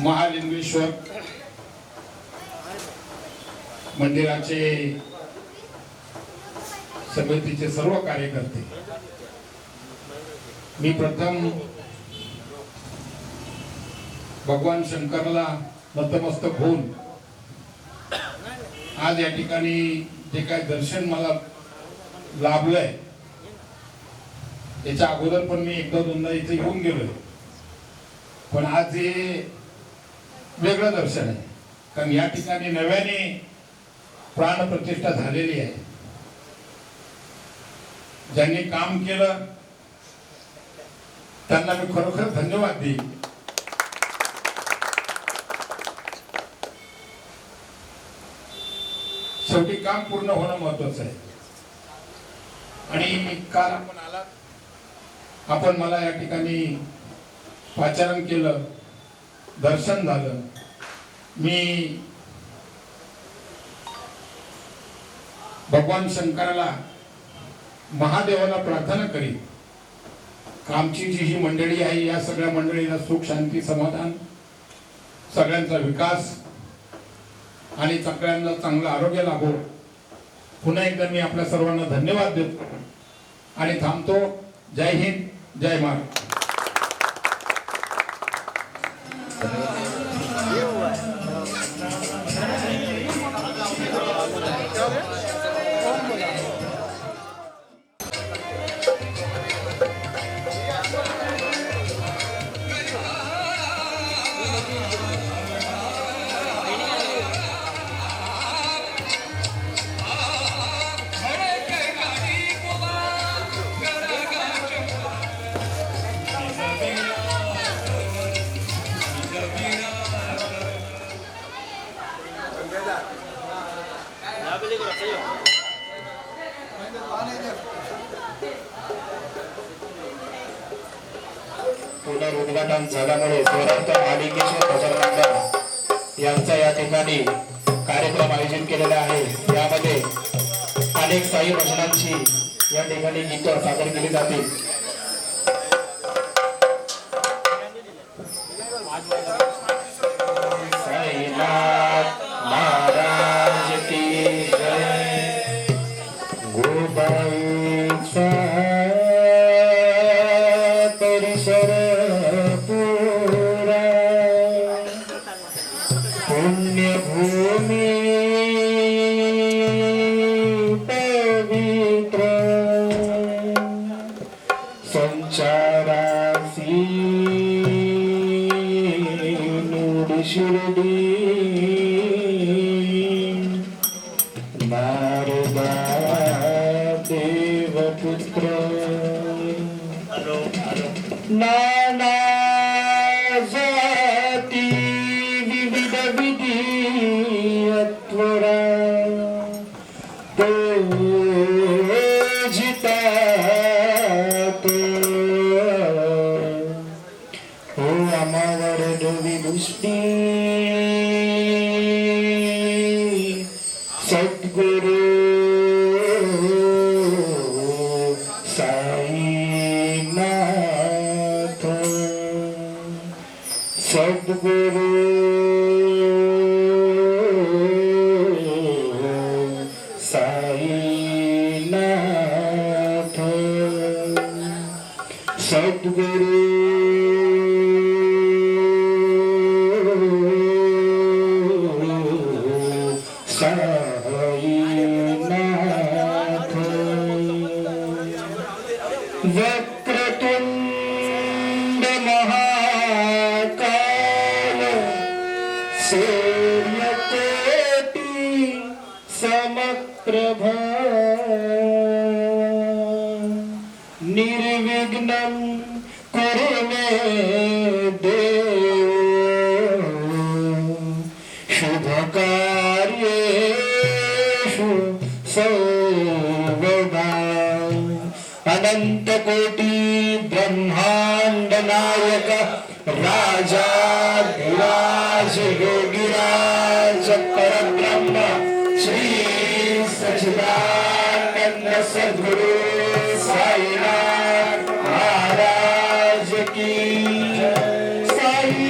महालिंगेश्वर मंदिराचे समितीचे सर्व कार्यकर्ते, मी प्रथम भगवान शंकरला नतमस्तक होऊन आज या ठिकाणी जे काही दर्शन मला लाभलंय, याच्या अगोदर पण मी एकदा दोनदा इथे येऊन गेलोय, पण आज हे वेगळं दर्शन आहे. कारण या ठिकाणी नव्याने प्राणप्रतिष्ठा झालेली आहे. ज्यांनी काम केलं त्यांना मी खरोखर धन्यवाद देईन. शेवटी काम पूर्ण होणं महत्वाचं आहे. आणि काल आपण मला या ठिकाणी पाचारण केलं, दर्शन झालं. मी भगवान शंकराला, महादेवाला प्रार्थना करीन, आमची जी ही मंडळी आहे या सगळ्या मंडळीला सुख शांती समाधान, सगळ्यांचा विकास आणि सगळ्यांना चांगलं आरोग्य लाभो. पुन्हा एकदा मी आपल्या सर्वांना धन्यवाद देतो आणि थांबतो. जय हिंद, जय महाराष्ट्र. पुनरुद्घाटन झाल्यामुळे स्वराष्ट्र महालिंगेश्वर भजन मंडळ यांचा या ठिकाणी कार्यक्रम आयोजित केलेला आहे. यामध्ये अनेक साई भजनांची या ठिकाणी गीतं सादर केली जातील. साईनाथ महाराज की जय. गोबाईचा परिसर पुरा पुण्यभूमी पवित्र संचारासी नुडी शिर्डी नारदा देवपुत्र नाना जाती विविध विधी अत्वरा जितात हो आम्हावर डोवी दृष्टी सद्गुरु साईनाथ सद्गुरु साईनाथ सद्गुरु साईनाथ वक्रतुंड महाकाय सूर्यकोटि समप्रभा निर्विघ्नं कुरु मे देव शुभकार्येषु सर्वदा. अनंत कोटि ब्रह्मांड नायक राजाधिराज योगिराज परब्रह्म श्री सच्चिदानंद सद्गुरु साईनाथ महाराज की साई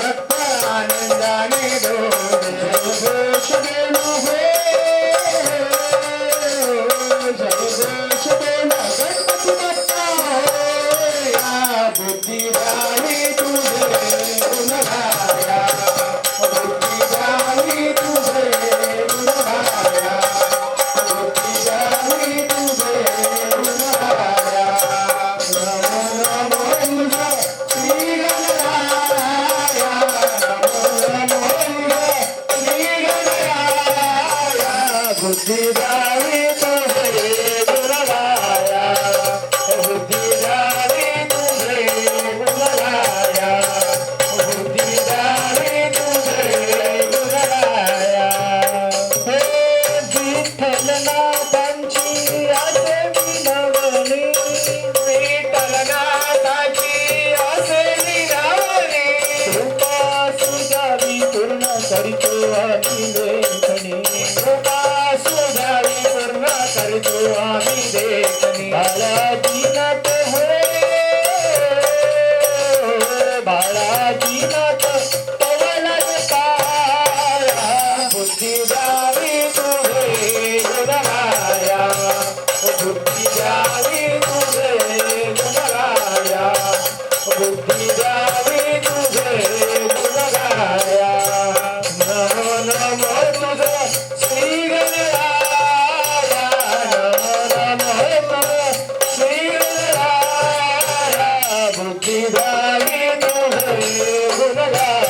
भक्त आनंदाने डोले जयघोष देणो हो जयघोष देणो गणपती बाप्पा या बुद्धिदानी तुझे गुणगाया बुद्धिदानी तुझे गुणगाया बुद्धिदानी तुझे गुणगाया नमो नमो श्री गणराया नमो नमो श्री गणराया बुद्धिदानी तुझे गुणगाया बुद्धिदानी तुझे गुणगाया बुद्धिदानी तुझे गुणगाया हे विठ्ठलनाथांची आसे विनवणी विठ्ठलनाथांची आसे विनवणी कृपा सुजावी पूर्ण करीतो आम्ही लेखणी कृपा सुजावी पूर्ण करीतो आम्ही लेखणी बाळाजीनाथ होय बाळाजीनाथ पवनात काळा बुद्धी द्यावी तुझे गुणगाया बुद्धी द्यावी तुझे गुणगाया बुद्धी द्यावी तुझे गुणगाया नमो नमो तुझ श्री गणराया नमो नमो श्री गणराया बुद्धी द्यावी तुझे गुणगाया